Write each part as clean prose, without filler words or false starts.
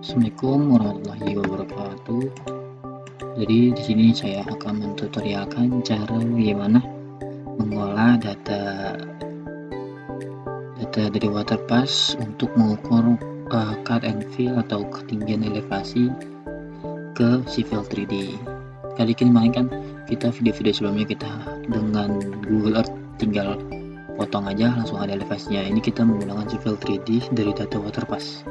Assalamualaikum warahmatullahi wabarakatuh. Jadi di sini saya akan mentutorialkan cara bagaimana mengolah data dari waterpass untuk mengukur cut and fill atau ketinggian elevasi ke civil 3D. Kali ini kan kita video-video sebelumnya kita dengan Google Earth tinggal potong aja langsung ada elevasinya. Ini kita menggunakan civil 3D dari data waterpass.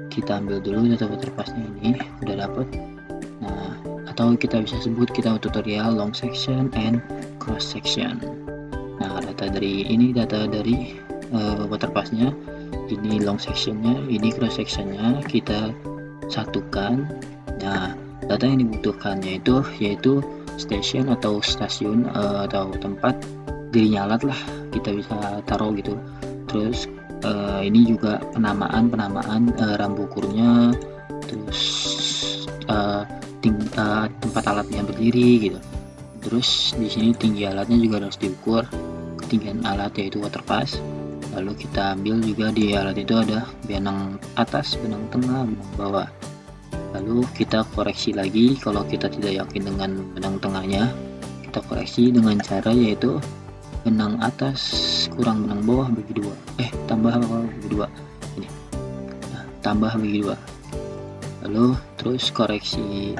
Kita ambil dulu data waterpassnya, ini udah dapet. Nah, atau kita bisa sebut kita tutorial long section and cross section. Nah, data dari waterpassnya, ini long sectionnya, ini cross sectionnya kita satukan. Nah, data yang dibutuhkannya yaitu station atau stasiun atau tempat dirinya alat lah, kita bisa taruh gitu. Terus ini juga penamaan rambu ukurnya, terus tempat alatnya berdiri gitu. Terus di sini tinggi alatnya juga harus diukur, ketinggian alat yaitu waterpass. Lalu kita ambil juga di alat itu ada benang atas, benang tengah, benang bawah. Lalu kita koreksi lagi kalau kita tidak yakin dengan benang tengahnya, kita koreksi dengan cara yaitu benang atas kurang benang bawah bagi dua, tambah bagi dua, ini tambah bagi dua. Lalu terus koreksi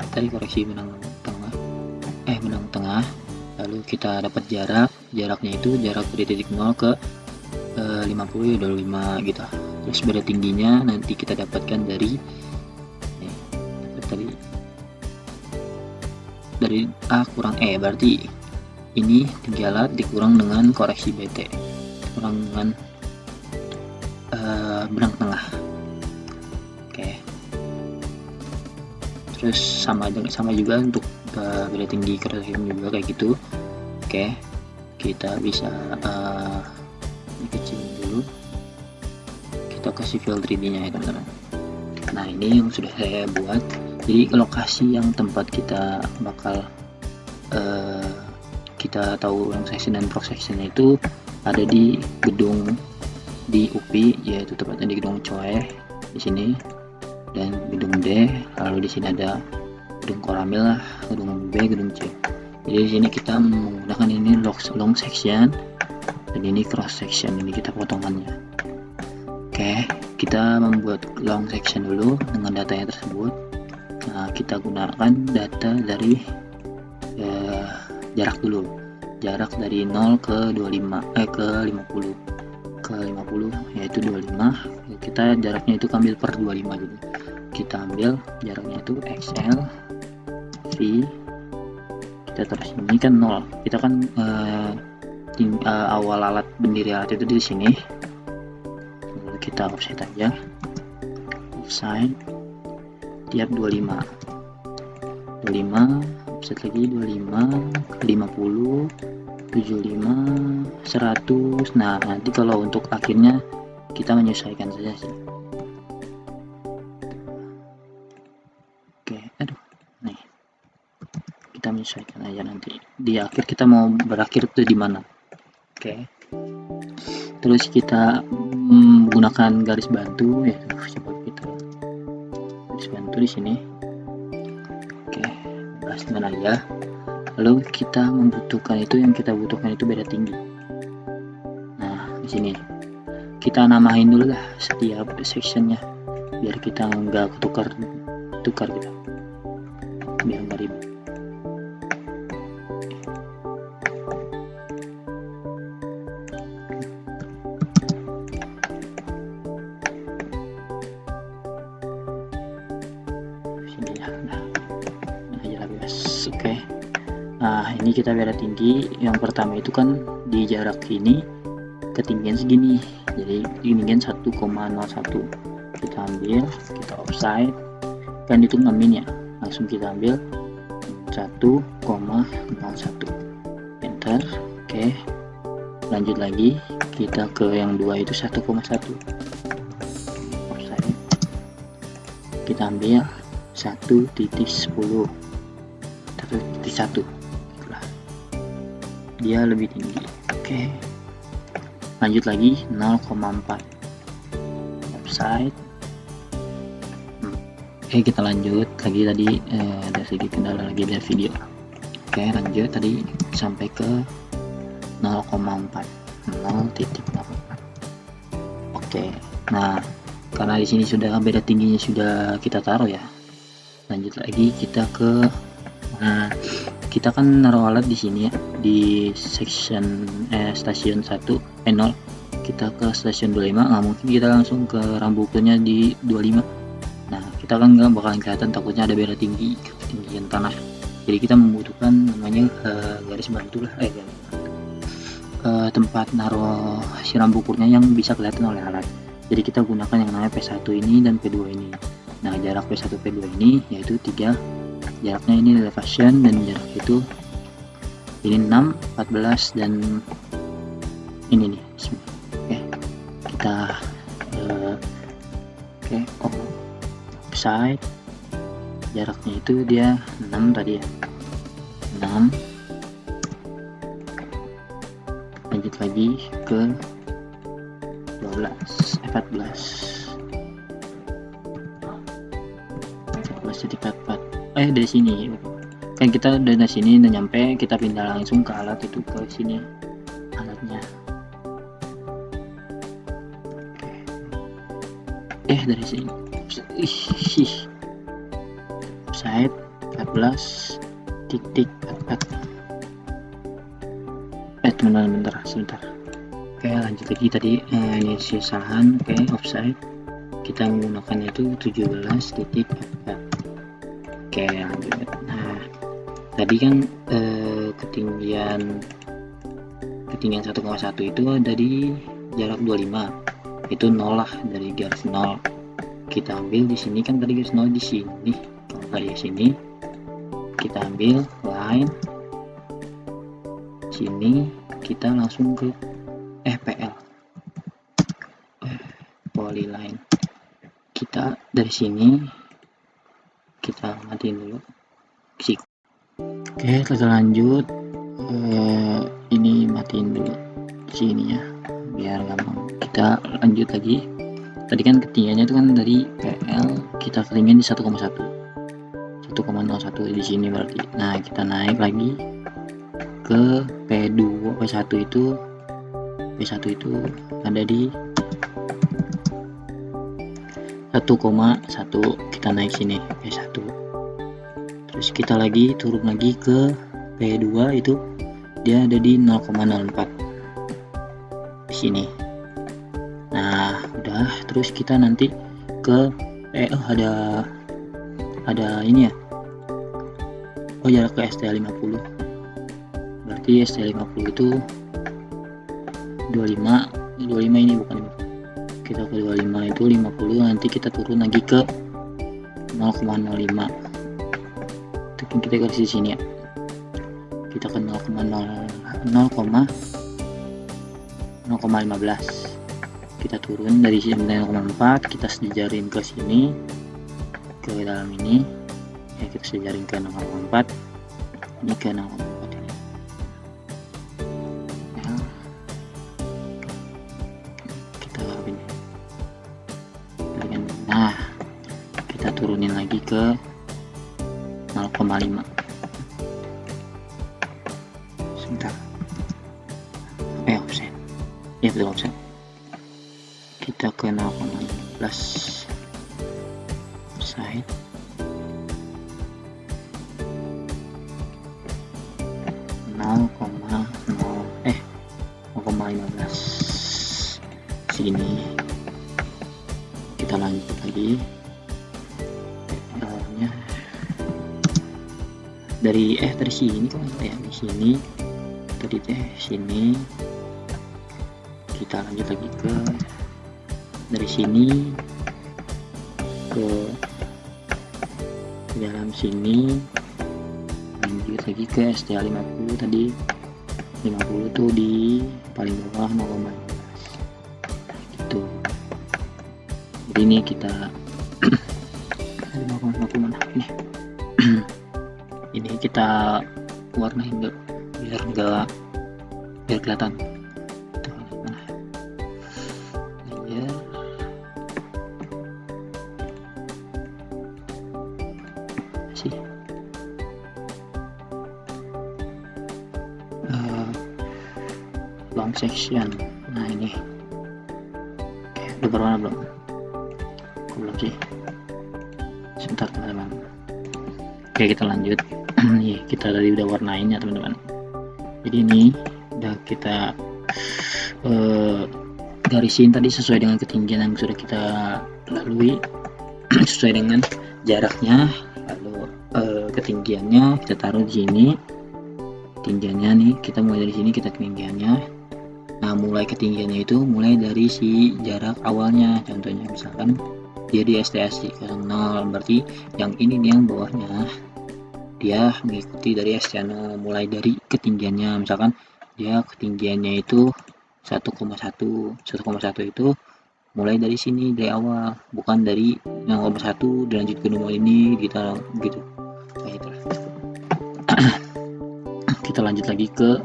benang tengah, lalu kita dapat jaraknya itu jarak dari titik 0 ke 50 ya 25 gitu. Terus beda tingginya nanti kita dapatkan dari A kurang E, berarti ini tinggi alat dikurang dengan koreksi BT, kurang dengan benang tengah. Oke. Terus sama juga untuk beda tinggi cross section juga kayak gitu. Oke, kita bisa kecilin dulu, kita kasih civil 3D nya ya teman-teman. Nah, ini yang sudah saya buat. Jadi lokasi yang tempat kita bakal kita tahu long section dan cross section itu ada di gedung di UPI, yaitu tepatnya di gedung Coe di sini, dan gedung D. Lalu di sini ada gedung Koramil lah, gedung B, gedung C. Jadi di sini kita menggunakan ini long section dan ini cross section, ini kita potongannya. Oke, kita membuat long section dulu dengan datanya tersebut. Nah, kita gunakan data dari jarak dulu, jarak dari 0 ke 50 yaitu 25. Kita jaraknya itu ambil per 25 gitu. Kita ambil jaraknya itu XL V, kita terus ini kan 0, kita kan awal alat bendiri alat itu di sini. Lalu kita offset aja, offset tiap 25 offset lagi 25, 50, 75, 100. Nah, nanti kalau untuk akhirnya kita menyesuaikan saja sih. Oke, nih kita menyesuaikan aja nanti di akhir kita mau berakhir itu di mana. Oke, terus kita menggunakan garis bantu, yaitu coba kita garis bantu di sini. Oke, bahas dengan aja. Lalu kita membutuhkan itu, yang kita butuhkan itu beda tinggi. Nah, di sini kita namain dulu lah setiap sectionnya biar kita nggak tukar gitu, biar nggak ribet. Sini ya, aja bebas. Oke. Nah, ini kita beda tinggi. Yang pertama itu kan di jarak ini ketinggian segini, jadi ketinggian 1,01. Kita ambil, kita offset, kan itu ngamin ya, langsung kita ambil 1,01, enter. Oke, lanjut lagi, kita ke yang dua itu 1,1, offset, kita ambil 1,10, 1,1, dia lebih tinggi. Oke, lanjut lagi 0,4, offset, Oke, kita lanjut lagi. Tadi ada sedikit kendala lagi dari video. Oke, lanjut tadi sampai ke 0,4. Oke, nah karena di sini sudah beda tingginya sudah kita taruh ya. Lanjut lagi kita ke kita kan naruh alat di sini ya, di section stasiun 1 0. Kita ke stasiun 25, nggak mungkin kita langsung ke rambukannya di 25. Nah, kita kan nggak bakalan kelihatan, takutnya ada beda tinggi ketinggian tanah. Jadi kita membutuhkan namanya garis bantu lah, tempat naruh si rambukurnya yang bisa kelihatan oleh alat. Jadi kita gunakan yang namanya P1 ini dan P2 ini. Nah, jarak P1 P2 ini yaitu 3, jaraknya ini elevation, dan jarak itu ini 6, 14, dan ini nih. Oke, kita offside, jaraknya itu dia 6 tadi ya, 6. Lanjut lagi ke 14 dari sini kan kita dari sini udah nyampe, kita pindah langsung ke alat itu, ke sini alatnya. Dari sini offside 14.44. Sebentar. Oke, lanjut lagi tadi ini kesalahan. Oke, offside kita menggunakan itu 17.4. Oke, lanjut. Nah, tadi kan ketinggian 1,1 itu ada di jarak 25, itu 0 lah, dari garis 0 kita ambil di sini kan, tadi garis 0 di sini, kalau nggak di sini kita ambil line sini, kita langsung ke PL polyline. Kita dari sini kita matiin dulu. Oke, kita lanjut. Ini matiin dulu sini ya biar gampang. Kita lanjut lagi. Tadi kan ketinggiannya itu kan dari PL kita ketinggian di 1,1 di sini berarti. Nah, kita naik lagi ke P1 itu ada di 1,1, kita naik sini P1, terus kita lagi turun lagi ke P2 itu dia ada di 0,04 di sini. Nah, udah, terus kita nanti ke ada ini ya, jarak ke ST50, berarti ST50 itu 25 ini bukan 50. Kita ke 25 itu 50, nanti kita turun lagi ke 0,05. Itu kita garis di sini ya, kita ke 0,15. Kita turun dari sini 0,4, kita sejarin ke sini, ke dalam ini ya, kita sejarin ke 0,4, ini ke 0,4 ini ya. Kita ini, nah kita turunin lagi ke 0,5. Sebentar, offset ya, betul offset. Kita ke 0,15 offside, sini. Kita lanjut lagi dari sini kok ya, di sini tadi sini. Kita lanjut lagi ke dari sini ke dalam sini, lanjut lagi ke STA50 tadi, 50 tuh di paling bawah 0,15 gitu. Jadi ini kita mana ini ini kita warnain biar kelihatan. sih? Long section. Nah ini. Oke, udah berwarna belum? Belum sih. Sebentar teman-teman. Oke, kita lanjut. Nih, kita tadi udah warnain ya teman-teman. Jadi ini udah kita garisin tadi sesuai dengan ketinggian yang sudah kita lalui, sesuai dengan jaraknya. Lalu ketinggiannya kita taruh di sini. Ketinggiannya nih, kita mulai dari sini, kita ketinggiannya. Nah, mulai ketinggiannya itu mulai dari si jarak awalnya. Contohnya misalkan dia di STAC 0, berarti yang ini nih yang bawahnya dia mengikuti dari STA0 mulai dari ketinggiannya. Misalkan dia ketinggiannya itu 1,1 itu mulai dari sini, dari awal, bukan dari 0,1 dilanjut ke nomor ini kita gitu. Kayak gitu. Kita lanjut lagi ke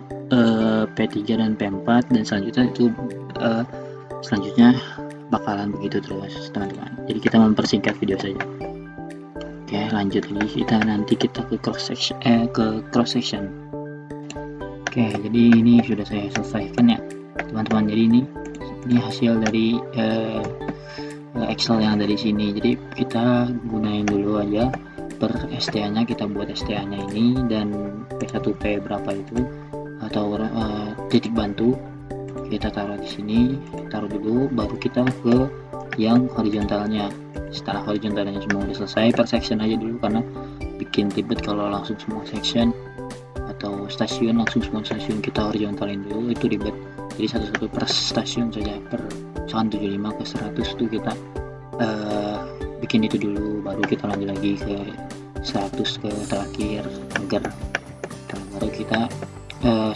P3 dan P4, dan selanjutnya itu selanjutnya bakalan begitu terus teman-teman. Jadi kita mempersingkat video saja. Oke, lanjut lagi, kita ke cross section. Oke, jadi ini sudah saya selesaikan ya teman-teman. Jadi ini hasil dari Excel yang dari sini. Jadi kita gunain dulu aja per STA nya, kita buat STA nya ini, dan P1P berapa itu atau titik bantu kita taruh di sini, taruh dulu, baru kita ke yang horizontalnya. Setelah horizontalnya semua udah selesai, per section aja dulu karena bikin ribet kalau langsung semua section atau stasiun langsung semua stasiun kita horizontalin dulu, itu ribet. Jadi satu-satu per stasiun saja, per misalkan 75 ke 100 itu kita bikin itu dulu, baru kita lanjut lagi ke 100 ke terakhir, agar baru kita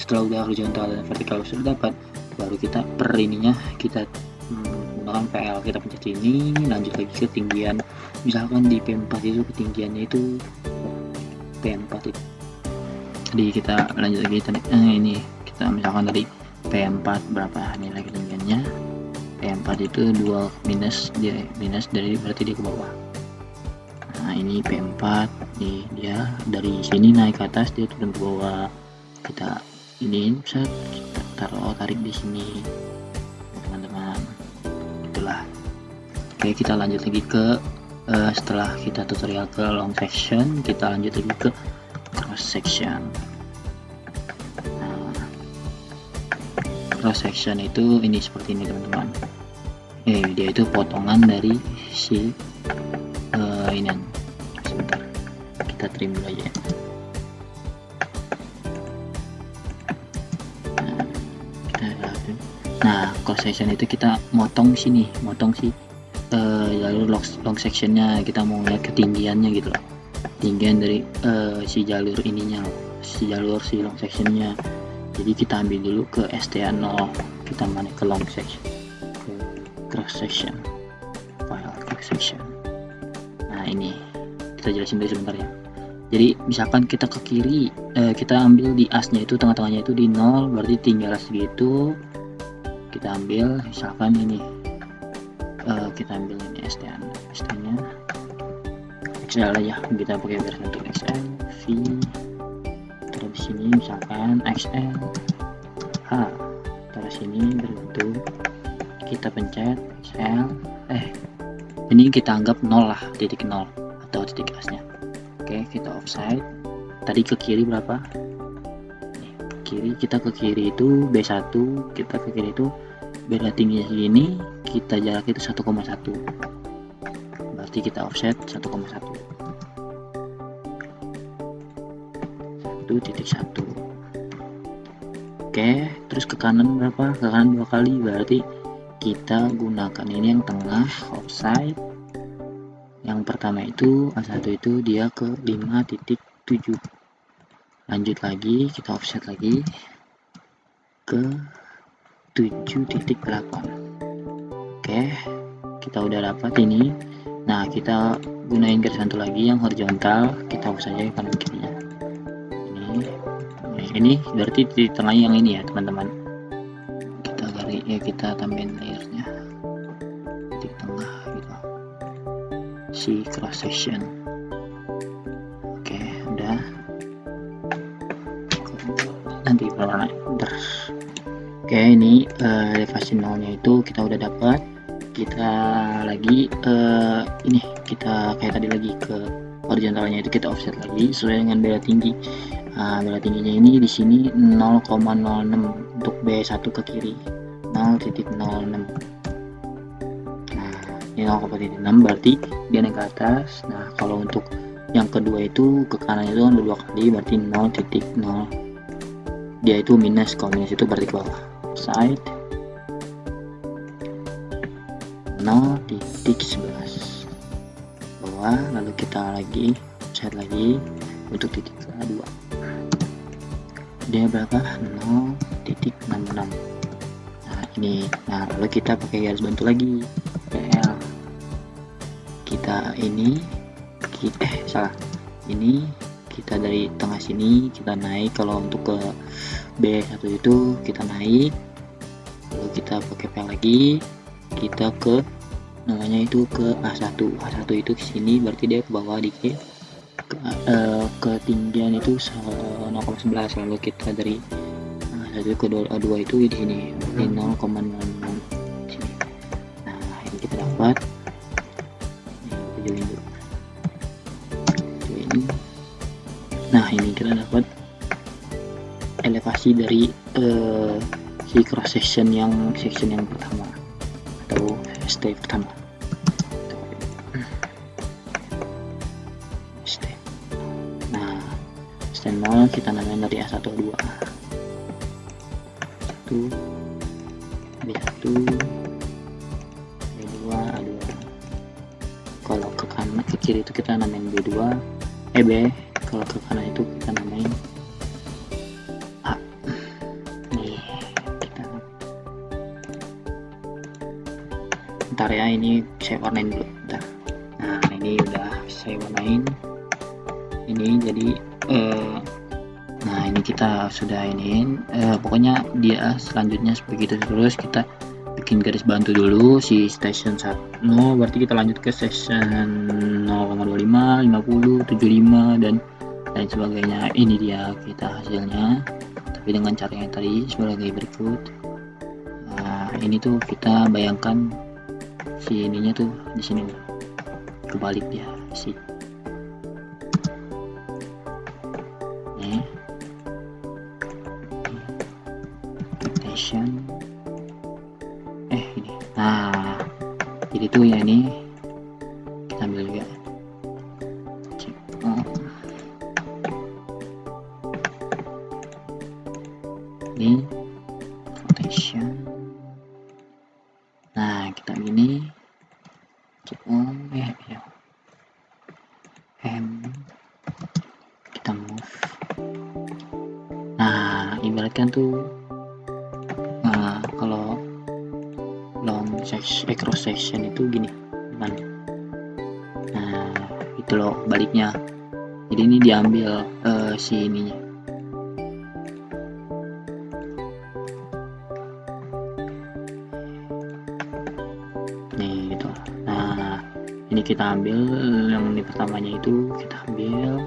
setelah udah horizontal dan vertikal sudah dapat, baru kita per ininya kita menggunakan PL, kita pencet ini, lanjut lagi ke ketinggian. Misalkan di P4 itu ketinggiannya itu P4 itu. Jadi kita lanjut lagi tadi ini kita misalkan dari P4 berapa nilai ketinggiannya. P4 itu 2 minus dari berarti dia ke bawah. Nah ini P4 nih, dia dari sini naik ke atas, dia turun ke bawah. Kita ini bisa tarik di sini teman-teman, itulah. Oke, kita lanjut lagi ke setelah kita tutorial ke long section, kita lanjut lagi ke cross section. Nah, cross section itu ini seperti ini teman-teman. Dia itu potongan dari si ini. Sebentar, kita trim dulu aja. Nah, cross section itu kita motong sini, motong si jalur long sectionnya, kita mau lihat ketinggiannya gitu loh, ketinggian dari si jalur ininya, si long sectionnya. Jadi kita ambil dulu ke STA0, kita mana ke long section, ke cross section, file cross section. Nah ini kita jelasin dulu sebentar ya. Jadi misalkan kita ke kiri, kita ambil di asnya itu, tengah-tengahnya itu di 0, berarti tinggal segitu. Kita ambil misalkan ini, kita ambil ini STA nya XL aja, kita pakai versi untuk XL V, taruh di sini misalkan XL H, taruh sini berbentuk, kita pencet XL, ini kita anggap 0 lah, titik 0 atau titik asnya. Oke, kita offset. Tadi ke kiri berapa? Kiri, kita ke kiri itu B1, kita ke kiri itu beda tingginya segini, kita jarak itu 1,1, berarti kita offset 1,1, 1.1. Oke, terus ke kanan berapa? Ke kanan 2 kali, berarti kita gunakan ini yang tengah, offset. Yang pertama itu A1 itu dia ke 5.7, lanjut lagi, kita offset lagi ke 7.8. Oke, kita udah dapat ini. Nah, kita gunain garis satu lagi yang horizontal, kita hapus saja kanan kirinya. Ini berarti di tengah yang ini ya teman-teman. Kita tambahin layernya di tengah gitu, si cross section. nanti parameter. Oke, ini elevasi nolnya itu kita udah dapat. Kita lagi ini kita kayak tadi lagi ke horizontalnya itu kita offset lagi sesuai dengan bela tinggi. Bela tingginya ini di sini 0,06 untuk B1 ke kiri 0,06. Nah, ini 0,06 berarti dia naik ke atas. Nah, kalau untuk yang kedua itu ke kanan itu ada 2 kali berarti 0,0. Dia itu minus, kalau minus itu berarti ke bawah. Side 0,11 bawah, lalu kita lagi set lagi untuk titik kedua, dia berapa? 0,66. Nah ini, lalu kita pakai garis bantu lagi PL, kita ini ini kita dari tengah sini kita naik. Kalau untuk ke B1 itu kita naik, lalu kita pakai PL lagi, kita ke namanya itu ke A1 itu ke sini berarti dia ke bawah dikit, ketinggian itu 0,11, lalu kita dari A1 ke A2 itu di sini berarti 0,06 sini. Nah ini kita dapat, kita join dulu. Nah ini kita dapat elevasi dari si cross section yang pertama atau step pertama. Nah step 0 kita namain dari A1 A2 B1 B2 A2. Kalau ke kanan ke kiri itu kita namain B2 B, kalau ke kanan itu kita namain A. Nih kita ntar ya, ini saya warnain dulu bentar. Nah ini udah saya warnain ini, jadi nah ini kita sudah ini pokoknya dia selanjutnya begitu terus. Kita bikin garis bantu dulu si station 1, berarti kita lanjut ke station 0,25 50 75 dan lain sebagainya. Ini dia kita hasilnya, tapi dengan cara yang tadi sebagai berikut. Nah ini tuh kita bayangkan si ininya tuh di sini kebalik dia si nih rotation ini. Nah jadi tuh ya, ini kita ambil juga cek ini rotation. Nah kita gini cek kita move. Nah ibaratkan tuh kalau long section cross section itu gini kan. Nah itu loh baliknya, jadi ini diambil si ininya. Nih gitu. Nah ini kita ambil yang di pertamanya itu, kita ambil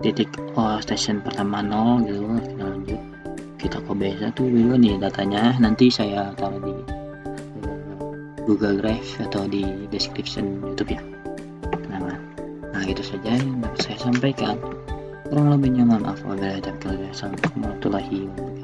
titik station pertama 0 gitu. Kita lanjut, kita ke B1 dulu nih datanya, nanti saya taruh di Google Drive atau di description YouTube ya. Nah itu saja yang dapat saya sampaikan, kurang lebihnya mohon maaf. Wabillahi taufiq wal hidayah. Assalamualaikum warahmatullahi wabarakatuh.